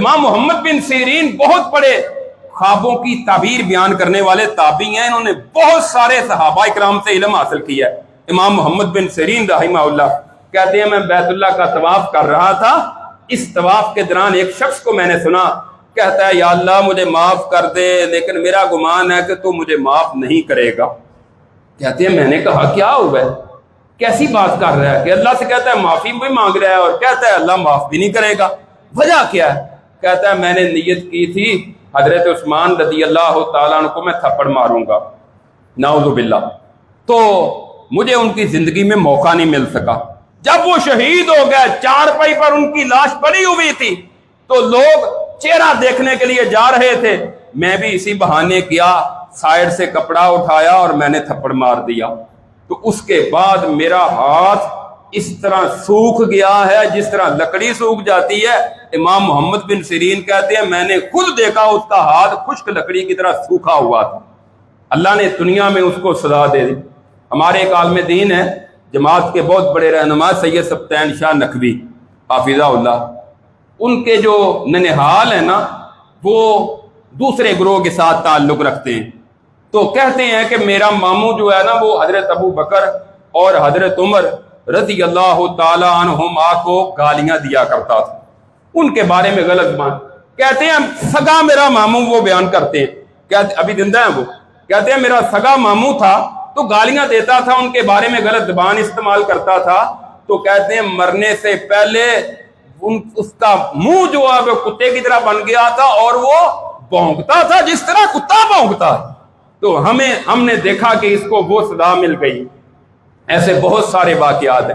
امام محمد بن سیرین بہت بڑے خوابوں کی تعبیر بیان کرنے والے تابعی ہیں، انہوں نے بہت سارے صحابہ اکرام سے علم حاصل کیا ہے۔ امام محمد بن سیرین رحمہ اللہ کہتے ہیں میں بیت اللہ کا طواف کر رہا تھا، اس طواف کے دوران ایک شخص کو میں نے سنا، کہتا ہے یا اللہ مجھے معاف کر دے، لیکن میرا گمان ہے کہ تو مجھے معاف نہیں کرے گا۔ کہتے ہیں میں نے کہا کیا ہوا ہے، کیسی بات کر رہا ہے کہ اللہ سے کہتا ہے معافی بھی مانگ رہا ہے اور کہتا ہے اللہ معاف بھی نہیں کرے گا، وجہ کیا ہے؟ کہتا ہے میں نے نیت کی تھی حضرت عثمان رضی اللہ تعالیٰ عنہ کو میں تھپڑ ماروں گا، نعوذ باللہ، تو مجھے ان کی زندگی میں موقع نہیں مل سکا۔ جب وہ شہید ہو گئے، چارپائی پر ان کی لاش پڑی ہوئی تھی، تو لوگ چہرہ دیکھنے کے لیے جا رہے تھے، میں بھی اسی بہانے کیا، سائیڈ سے کپڑا اٹھایا اور میں نے تھپڑ مار دیا، تو اس کے بعد میرا ہاتھ اس طرح سوکھ گیا ہے جس طرح لکڑی سوکھ جاتی ہے۔ امام محمد بن سیرین کہتے ہیں میں نے خود دیکھا اس کا ہاتھ خشک لکڑی کی طرح سوکھا ہوا تھا۔ اللہ نے دنیا میں اس کو سزا دے دی۔ ہمارے ایک عالم دین ہے، جماعت کے بہت بڑے رہنما سید سبطین شاہ نقوی حافظہ اللہ، ان کے جو ننہال ہیں نا وہ دوسرے گروہ کے ساتھ تعلق رکھتے ہیں، تو کہتے ہیں کہ میرا ماموں جو ہے نا وہ حضرت ابو بکر اور حضرت عمر رضی اللہ تعالی عنہما کو گالیاں دیا کرتا تھا، ان کے بارے میں غلط بات کہتے ہیں۔ سگا میرا ماموں وہ بیان کرتے ہیں، کہتے ابھی زندہ ہیں وہ، کہتے ہیں میرا سگا ماموں تھا تو گالیاں دیتا تھا، ان کے بارے میں غلط زبان استعمال کرتا تھا، تو کہتے ہیں مرنے سے پہلے اس کا منہ جو ہے وہ کتے کی طرح بن گیا تھا اور وہ بھونکتا تھا جس طرح کتا بھونکتا ہے، تو ہم نے دیکھا کہ اس کو وہ سزا مل گئی۔ ایسے بہت سارے واقعات ہیں۔